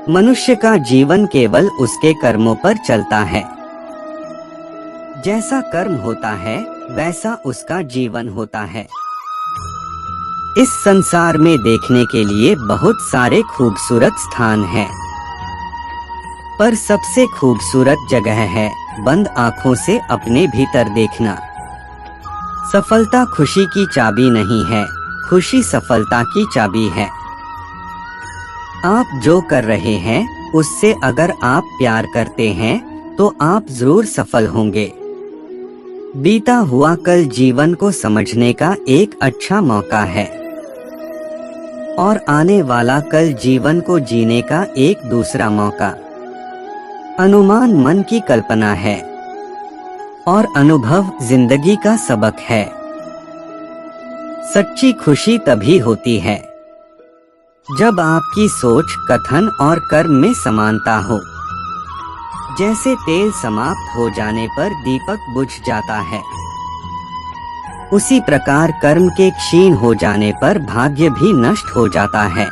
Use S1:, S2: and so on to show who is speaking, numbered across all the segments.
S1: मनुष्य का जीवन केवल उसके कर्मों पर चलता है। जैसा कर्म होता है वैसा उसका जीवन होता है। इस संसार में देखने के लिए बहुत सारे खूबसूरत स्थान हैं, पर सबसे खूबसूरत जगह है बंद आँखों से अपने भीतर देखना। सफलता खुशी की चाबी नहीं है, खुशी सफलता की चाबी है। आप जो कर रहे हैं उससे अगर आप प्यार करते हैं तो आप जरूर सफल होंगे। बीता हुआ कल जीवन को समझने का एक अच्छा मौका है और आने वाला कल जीवन को जीने का एक दूसरा मौका। अनुमान मन की कल्पना है और अनुभव जिंदगी का सबक है। सच्ची खुशी तभी होती है जब आपकी सोच, कथन और कर्म में समानता हो। जैसे तेल समाप्त हो जाने पर दीपक बुझ जाता है, उसी प्रकार कर्म के क्षीण हो जाने पर भाग्य भी नष्ट हो जाता है।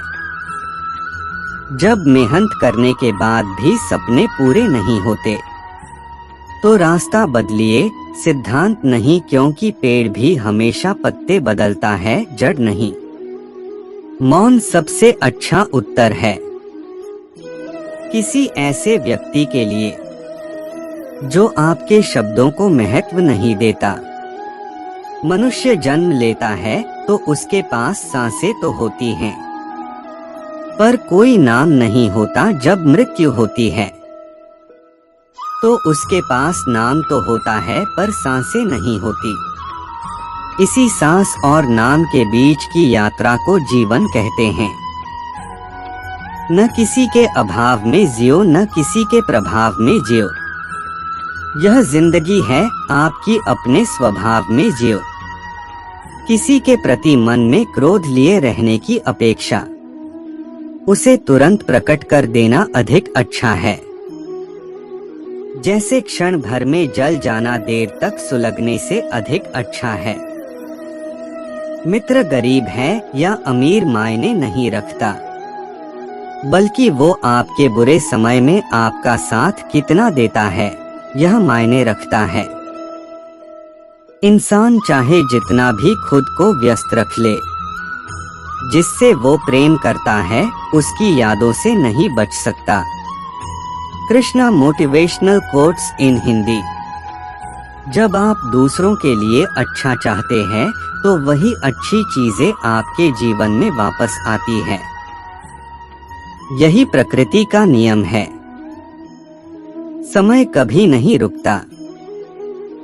S1: जब मेहनत करने के बाद भी सपने पूरे नहीं होते तो रास्ता बदलिए, सिद्धांत नहीं, क्योंकि पेड़ भी हमेशा पत्ते बदलता है, जड़ नहीं। मौन सबसे अच्छा उत्तर है किसी ऐसे व्यक्ति के लिए जो आपके शब्दों को महत्व नहीं देता। मनुष्य जन्म लेता है तो उसके पास सांसें तो होती हैं, पर कोई नाम नहीं होता। जब मृत्यु होती है तो उसके पास नाम तो होता है पर सांसें नहीं होती। इसी सांस और नाम के बीच की यात्रा को जीवन कहते हैं। न किसी के अभाव में जियो, न किसी के प्रभाव में जियो। यह जिंदगी है आपकी, अपने स्वभाव में जियो। किसी के प्रति मन में क्रोध लिए रहने की अपेक्षा उसे तुरंत प्रकट कर देना अधिक अच्छा है। जैसे क्षण भर में जल जाना देर तक सुलगने से अधिक अच्छा है। मित्र गरीब है या अमीर मायने नहीं रखता, बल्कि वो आपके बुरे समय में आपका साथ कितना देता है यह मायने रखता है। इंसान चाहे जितना भी खुद को व्यस्त रख ले, जिससे वो प्रेम करता है उसकी यादों से नहीं बच सकता। Krishna motivational quotes in Hindi. जब आप दूसरों के लिए अच्छा चाहते हैं तो वही अच्छी चीजें आपके जीवन में वापस आती है। यही प्रकृति का नियम है। समय कभी नहीं रुकता।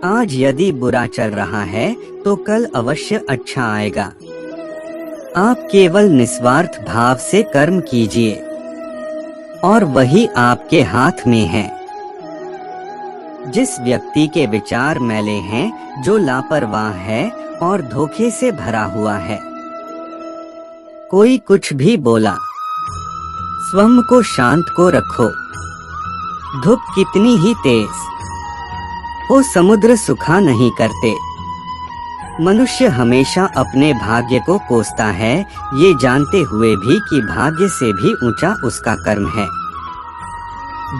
S1: आज यदि बुरा चल रहा है तो कल अवश्य अच्छा आएगा। आप केवल निस्वार्थ भाव से कर्म कीजिए और वही आपके हाथ में है। जिस व्यक्ति के विचार मैले हैं, जो लापरवाह है और धोखे से भरा हुआ है, कोई कुछ भी बोला, स्वयं को शांत को रखो। धूप कितनी ही तेज हो, समुद्र सुखा नहीं करते। मनुष्य हमेशा अपने भाग्य को कोसता है, ये जानते हुए भी कि भाग्य से भी ऊंचा उसका कर्म है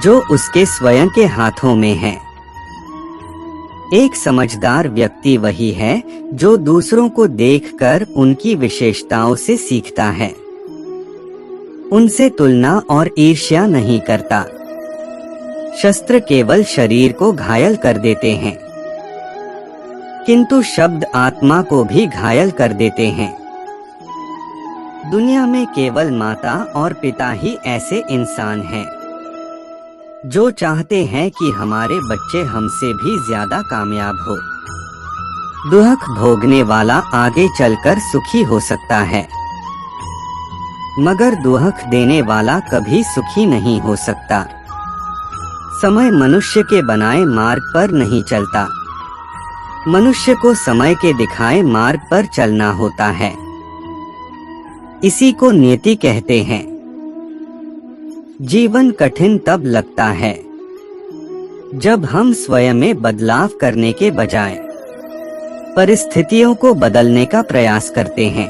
S1: जो उसके स्वयं के हाथों में है। एक समझदार व्यक्ति वही है जो दूसरों को देखकर उनकी विशेषताओं से सीखता है, उनसे तुलना और ईर्ष्या नहीं करता। शस्त्र केवल शरीर को घायल कर देते हैं, किंतु शब्द आत्मा को भी घायल कर देते हैं। दुनिया में केवल माता और पिता ही ऐसे इंसान हैं जो चाहते हैं कि हमारे बच्चे हमसे भी ज्यादा कामयाब हो। दुख भोगने वाला आगे चलकर सुखी हो सकता है, मगर दुख देने वाला कभी सुखी नहीं हो सकता। समय मनुष्य के बनाए मार्ग पर नहीं चलता, मनुष्य को समय के दिखाए मार्ग पर चलना होता है। इसी को नियति कहते हैं। जीवन कठिन तब लगता है जब हम स्वयं में बदलाव करने के बजाय परिस्थितियों को बदलने का प्रयास करते हैं।